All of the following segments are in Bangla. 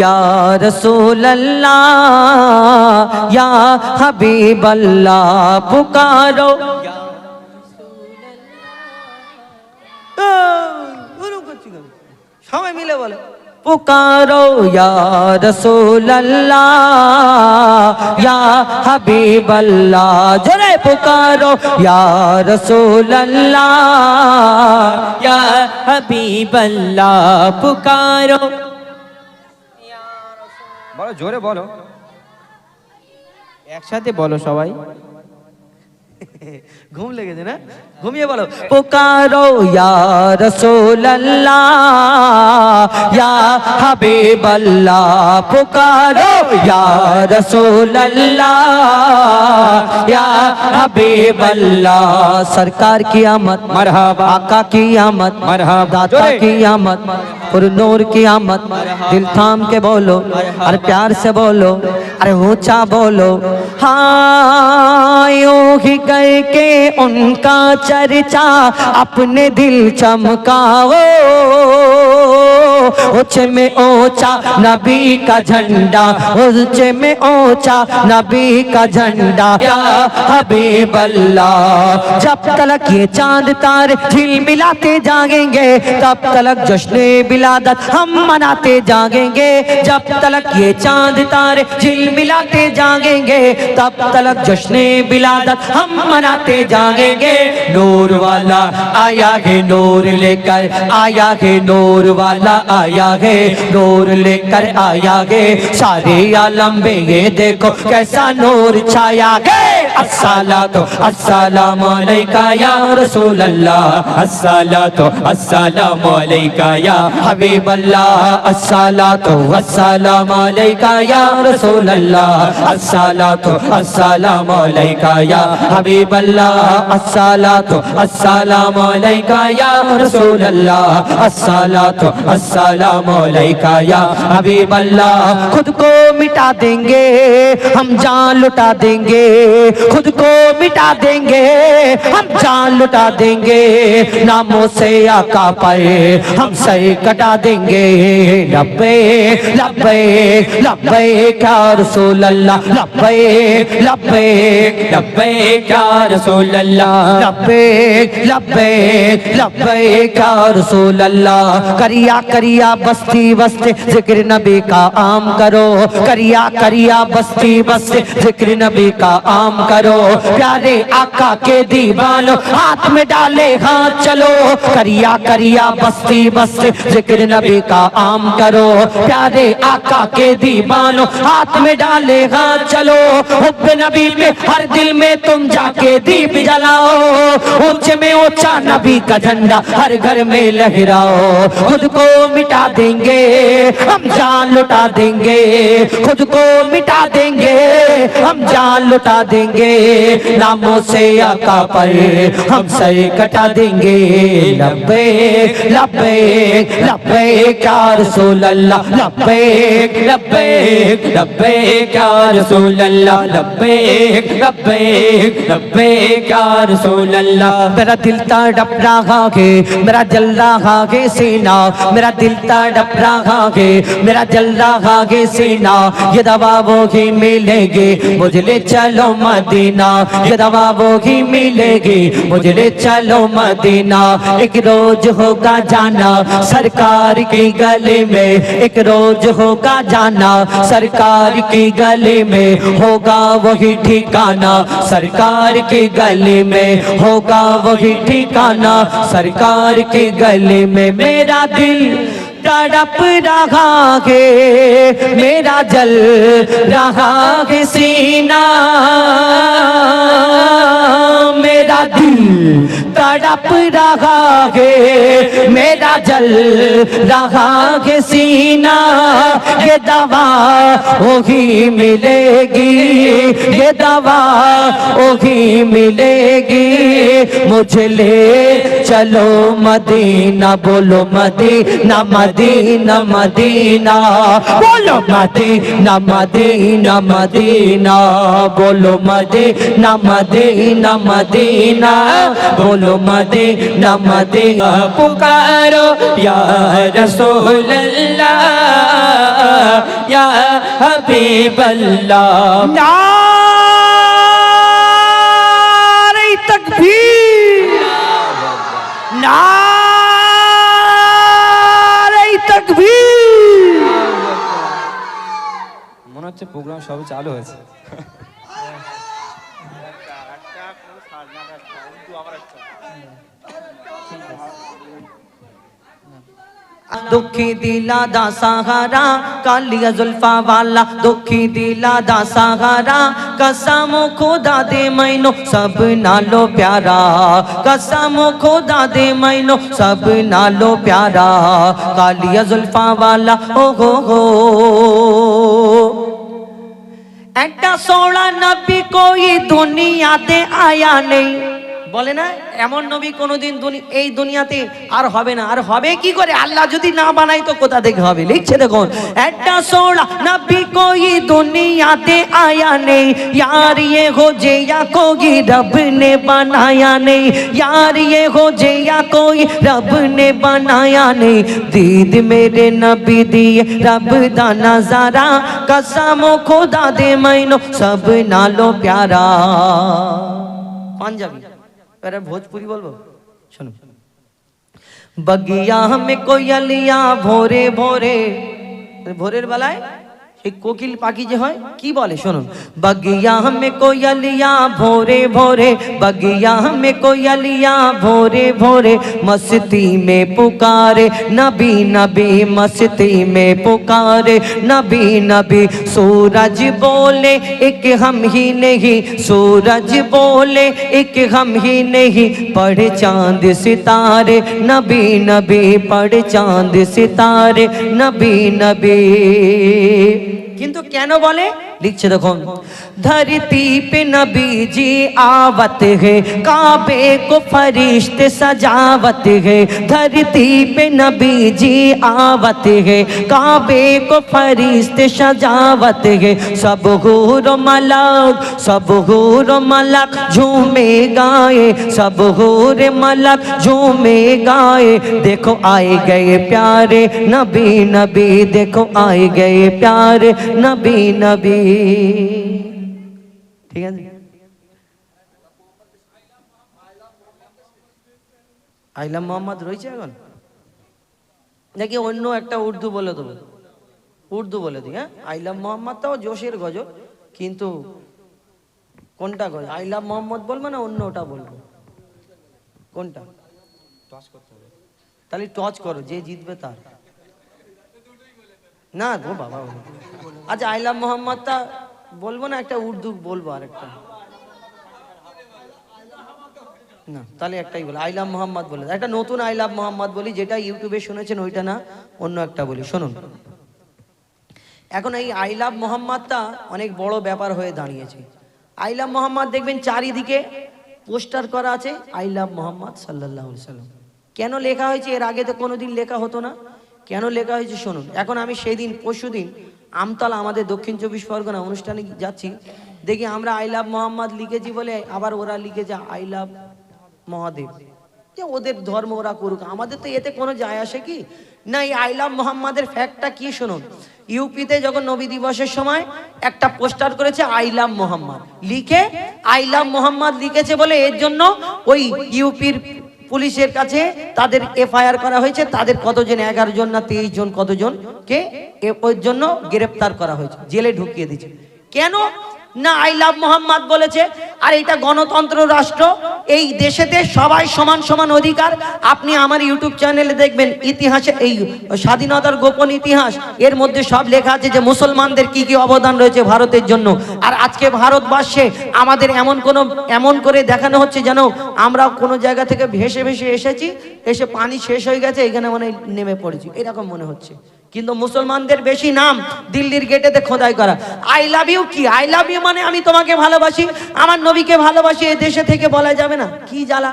या रसूल अल्लाह या हबीब अल्लाह पुकारो সবাই মিলে বলে पुकारो या रसूल अल्लाह या हबीब अल्लाह जोरे पुकारो या रसूल अल्लाह या हबीब अल्लाह पुकारो বলো জোরে বলো একসাথে বলো সবাই घूम लेगे ना घूमिए बोलो पुकारो या रसूल अल्लाह या हबीब अल्लाह पुकारो या रसूल अल्लाह या हबीब अल्लाह सरकार की आमद मरहबा आका की आमद मरहबा दाता की आमद और नूर की आमद दिल थाम के बोलो और प्यार से बोलो अरे ऊंचा बोलो हाँ यूं ही करके उनका चर्चा अपने दिल चमकाओ ऊंचे में ऊंचा नबी का झंडा ऊंचे में ऊंचा नबी का झंडा या हबीब अल्लाह जब तलक ये चांद तारे झिलमिलाते जागेंगे तब तलक जश्न विलादत हम मनाते जागेंगे जब तलक ये चांद तारे झिलमिलाते जागेंगे तब तलक जश्न विलादत हम मनाते जागेंगे नूर वाला आया है नूर लेकर आया है नूर वाला आया है नूर लेकर आया है सारे आलम में ये देखो कैसा नूर छाया है अस्सलातु अस्सलामु अलैका या रसूल अल्लाह अस्सलातु अस्सलामु अलैका या हबीब अल्लाह अस्सलातु अस्सलामु अलैका या रसूल अल्लाह अस्सलातु अस्सलामु अलैका या हबीब अल्लाह अस्सलातु अस्सलामु अलैका या रसूल अल्लाह अस्सलातु अस्सलामु अलैका या हबीब अल्लाह खुद को मिटा देंगे हम जान लुटा देंगे खुद को मिटा देंगे हम जान लुटा देंगे नामों से आका पाए हम सही कटा देंगे लब्बे लब्बे लब्बे क्या रसूल अल्लाह लब्बे लब्बे लब्बे क्या रसूल अल्लाह लब्बे लब्बे लब्बे क्या रसूल अल्लाह करिया करिया बस्ती बस्ते जिक्र नबी का आम करो करिया करिया बस्ती बस्ते जिक्र नबी का आम करो प्यारे आका के दीवानो हाथ में डाले हाथ चलो करिया करिया बस्ती बस्ती जिक्र नबी का आम करो प्यारे आका के दीवानो हाथ में डाले हाथ चलो हुब्ब नबी पे हर दिल में तुम जाके दीप जलाओ ऊंचे में ऊंचा नबी का झंडा हर घर में लहराओ खुद को मिटा देंगे हम जान लुटा देंगे खुद को मिटा देंगे हम जान लुटा देंगे नामों से आका पर हम सही कटा देंगे लब्बे लब्बे लब्बे क्या रसूल अल्लाह लब्बे लब्बे लब्बे क्या रसूल अल्लाह लब्बे लब्बे लब्बे क्या रसूल अल्लाह मेरा दिल तड़प रहा है मेरा जल रहा है सीना मेरा दिल तड़प रहा है मेरा जल रहा है सीना ये दवा वो ही मिलेगी मुझे ले चलो मदीना ये दवा वो ही मिलेगी मुझे ले चलो मदीना एक रोज होगा जाना सरकार की गली में एक रोज होगा जाना सरकार की गली में होगा वही ठिकाना सरकार की गली में होगा वही ठिकाना सरकार की गली में मेरा दिल तड़प रहा है मेरा जल रहा है सीना मेरा दिल तड़प रहा है मेरा जल रहा है सीना ये दवा वही मिलेगी ये दवा वही मिलेगी मुझे ले चलो मदीना बोलो मदीना मदीना मदीना बोलो मदीना मदीना मदीना बोलो मदीना मदीना मदीना बोलो मदीना मदीना पुकारो या रसूल अल्लाह হাবিবাল্লাহ নারে তাকবীর নারে তাকবীর মনে হচ্ছে প্রোগ্রাম সবে চালু হয়েছে दुखी दिला दा सहारा कालिया जुल्फा वाला दुखी दिला दा सहारा कसम खुदा दे मैनो सब नालो प्यारा कसम खुदा दे मैनो सब नालो प्यारा कालिया जुल्फा वाला ओ हो একটা সোনা নবী कोई দুনিয়াতে আয়া নেই বলে না এমন নবী কোনোদিন এই দুনিয়াতে আর হবে না আর হবে কি করে আল্লাহ যদি না বানায় তো কোথা থেকে হবে লিখছে দেখুন একটা সোনা নবী कोई দুনিয়াতে আয়া নেই यार ये हो जे या कोई रब ने बनाया नहीं यार ये हो जे या कोई रब ने बनाया नहीं दीद मेरे नबी दिए रब दा नजारा कसम खुदा दे मैनो सब नालो प्यारा पंजाबी अरे भोजपुरी बोलो सुनो बगिया में कोयलिया भोरे भोरे भोरेर बेलाय एक कोकिल पाखी जे হয় কি বলে শুনুন बगिया में कोयलिया भोरे भोरे बगिया में कोयलिया भोरे भोरे मस्ती में पुकारे नबी नबी मस्ती में पुकारे नबी नबी सूरज बोले एक हम ही नहीं सूरज बोले एक हम ही नहीं पढ़े चांद सितारे नबी नबी पढ़े चांद सितारे नबी नबी কিন্তু কেন বলে लिखছে দেখুন धरती पे नबी जी आवत है काबे को फरिश्ते सजावत है धरती पे नबी जी आवत है काबे को फरिश्ते सजावत है सब हूर मलक झूमे गाए सब हूर मलक झूमे गाए देखो आए गए प्यारे नबी नबी देखो आए गए प्यारे नबी नबी ঠিক আছে আইলাম মোহাম্মদ রয়েছে এখন নাকি অন্য একটা উর্দু বলে দেবো উর্দু বলে দিই হ্যাঁ আইলাম মোহাম্মদটাও জোশের গজল কিন্তু কোনটা গজল আইলাম মোহাম্মদ বলবো না অন্য ওটা বলবো কোনটা তাহলে টচ করো যে জিতবে তার না গো বাবা আচ্ছা আইলাম মোহাম্মদটা বলবো না একটা উর্দু বলবো আর একটা না তাহলে একটাই বলি আইলাম মোহাম্মদ বলে একটা নতুন আইলাম মোহাম্মদ বলি যেটা ইউটিউবে শুনেছেন ওইটা না অন্য একটা বলি শুনুন এখন এই আইলাম মোহাম্মদটা অনেক বড় ব্যাপার হয়ে দাঁড়িয়েছে আইলাম মোহাম্মদ দেখবেন চারিদিকে পোস্টার করা আছে আইলাম মোহাম্মদ সাল্লাল্লাহু আলাইহি সাল্লাম কেন লেখা হয়েছে এর আগে তো কোনোদিন লেখা হতো না কেন লেখা হয়েছে শুনুন এখন আমি সেই দিন পরশুদিন আমতলা আমাদের দক্ষিণ 24 পরগনা অনুষ্ঠানে যাচ্ছি দেখি আমরা আই লাভ মোহাম্মদ লিখেছি বলে আবার ওরা লিখেছে আই লাভ মহাদেব যে ওদের ধর্ম ওরা করুক আমাদের তো এতে কোনো যায় আসে কি না এই আই লাভ মোহাম্মদের ফ্যাক্টটা কি শুনুন ইউপিতে যখন নবী দিবসের সময় একটা পোস্টার করেছে আই লাভ মোহাম্মদ লিখে আই লাভ মোহাম্মদ লিখেছে বলে এর জন্য ওই ইউপির পুলিশের কাছে তাদের এফআইআর করা হয়েছে তাদের কতজন 11 জন না 23 জন কতজন কে ওর জন্য গ্রেফতার করা হয়েছে জেলে ঢুকিয়ে দিয়েছে কেন না আই লাভ মোহাম্মদ বলেছে আর এটা গণতন্ত্র রাষ্ট্র এই দেশেতে সবাই সমান সমান অধিকার আপনি আমার ইউটিউব চ্যানেলে দেখবেন ইতিহাসে এই স্বাধীনতার গোপন ইতিহাস এর মধ্যে সব লেখা আছে যে মুসলমানদের কি কি অবদান রয়েছে ভারতের জন্য আর আজকে ভারতবর্ষে আমাদের এমন করে দেখানো হচ্ছে যেন আমরা কোনো জায়গা থেকে ভেসে ভেসে এসেছি এসে পানি শেষ হয়ে গেছে এখানে মানে নেমে পড়েছি এরকম মনে হচ্ছে কিন্তু মুসলমানদের বেশি নাম দিল্লির গেটেতে খোদাই করা আই লাভ ইউ কি আই লাভ ইউ মানে আমি তোমাকে ভালোবাসি আমার নবীকে ভালোবাসি এই দেশে থেকে বলা যাবে না কি জ্বালা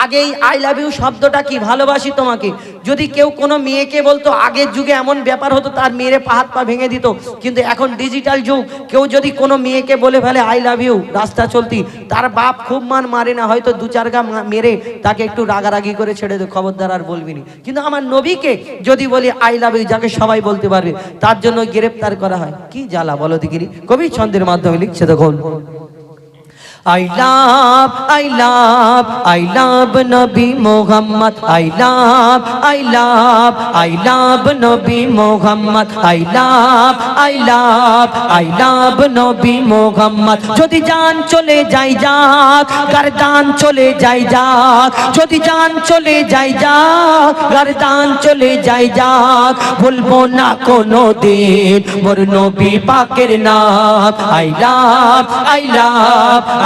আগেই আই লাভ ইউ শব্দটা কি, ভালোবাসি তোমাকে। যদি কেউ কোনো মেয়েকে বলতো, আগের যুগে এমন ব্যাপার হতো তার মেয়েরে পা হাত পা ভেঙে দিত, কিন্তু এখন ডিজিটাল যুগ, কেউ যদি কোনো মেয়েকে বলে ফেলে আই লাভ ইউ রাস্তা চলতি, তার বাপ খুব মারে না, হয়তো দু চার গা মেরে তাকে একটু রাগারাগি করে ছেড়ে দে, খবরদার আর বলবি না। কিন্তু আমার নবীকে যদি বলি আই লাভ ইউ, যাকে সবাই বলতে পারবে, তার জন্য গ্রেফতার করা হয়। কি জ্বালা বলো দেখিনি। কবি ছন্দের মাধ্যমে লিখছে দেখুন, I love Nabi Muhammad. I love Nabi Muhammad. I love Nabi Muhammad. যদি জান চলে যাই যাক, গর্দান চলে যাই যাক, যদি জান চলে যাই যাক, গর্দান চলে যাই যাক, ভুলবো না কোনো দিন মোর নবী পাকের নাম।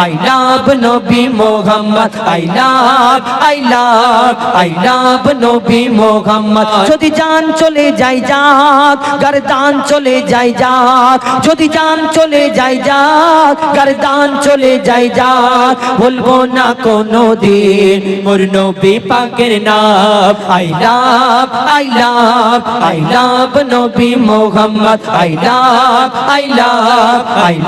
I love Nabi Muhammad. I love Nabi Muhammad. যদি জান চলে যাই যাক, গর্দান চলে যাই যাক, যদি জান চলে যাই যাক, গর্দান চলে যাই যাক, ভুলবো না কোনো দিন মোর নবী পাকের নাম। I love Nabi Muhammad. I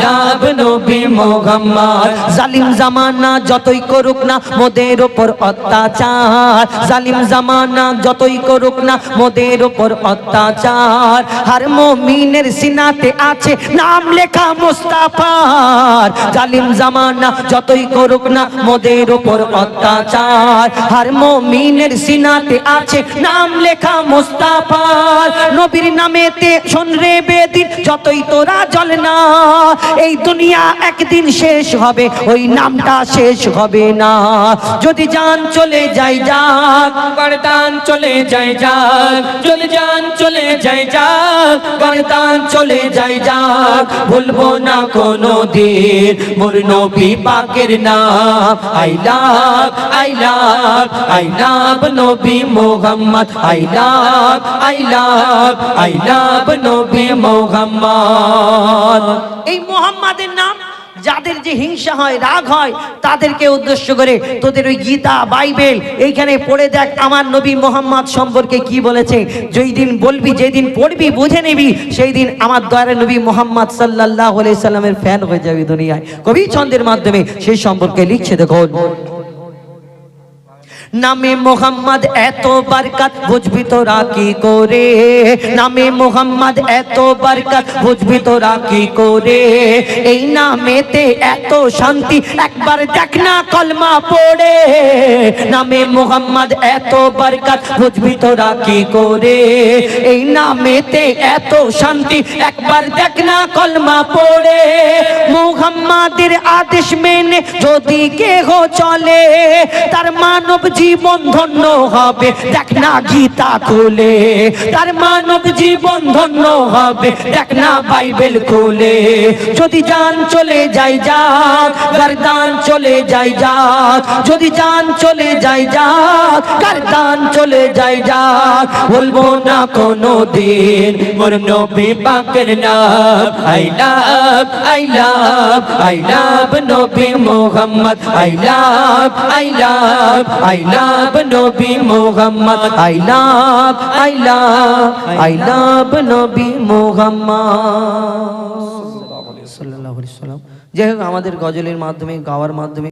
love Nabi Muhammad. জালিম জামানা যতই করুক না মোদের উপর অত্যাচার, জালিম জামানা যতই করুক না মোদের উপর অত্যাচার, হর মুমিনের সিনাতে আছে নাম লেখা মুস্তাফার। জালিম জামানা যতই করুক না মোদের উপর অত্যাচার, হর মুমিনের সিনাতে আছে নাম লেখা মুস্তাফার। নবীর নামেতে শোন রে বেদিন যতই তোরা জ্বল না, এই দুনিয়া একদিন শেষ হবে, ওই নামটা শেষ হবে না। যদি জান চলে যাই যাক, গর্দান চলে যাই যাক, যদি জান চলে যাই যাক, গর্দান চলে যাই যাক, ভুলবো না কোনো দিন মোর নবী পাকের নাম। I love Nabi Muhammad. I love Nabi Muhammad. এই মুহাম্মাদের নাম যাদের যে হিংসা হয়, রাগ হয়, তাদেরকে উদ্দেশ্য করে তোদের ওই গীতা বাইবেল এইখানে পড়ে দেখ আমার নবী মোহাম্মদ সম্পর্কে কি বলেছে। যেই দিন বলবি, যেদিন পড়বি, বুঝে নিবি, সেই দিন আমার দয়ার নবী মোহাম্মদ সাল্লাল্লাহু আলাইহি সাল্লামের ফ্যান হয়ে যাবি দুনিয়ায়। কবি ছন্দের মাধ্যমে সেই সম্পর্কে লিখছে দেখুন, নামে মোহাম্মদ এত বরকত বুঝবি তোরা কি করে, নামে মোহাম্মদ এত বরকত বুঝবি তোরা কি করে, এই নামেতে এত শান্তি একবার দেখ না কলমা পড়ে। নামে মোহাম্মদ এত বরকত বুঝবি তোরা কি করে, এই নামেতে এত শান্তি একবার দেখ না কলমা পড়ে। মোহাম্মদের আদেশ মেনে যদি কেহ চলে, তার মানব জীবন ধন্য হবে, দেখ না গীতা খুলে, তার মানব জীবন ধন্য হবে, দেখ না বাইবেল খুলে। যদি জান চলে যাই যাক, গর্দান চলে যাই যাক, যদি জান চলে যাই যাক, গর্দান চলে যাই যাক, বলবো না কোনো দিন মোর নবী পাকের নাম। I love Nabi Muhammad. I love Nabi Muhammad. I love Nabi Muhammad sallallahu alaihi wasallam। যাই হোক, আমাদের গজলের মাধ্যমে, গাওয়ার মাধ্যমে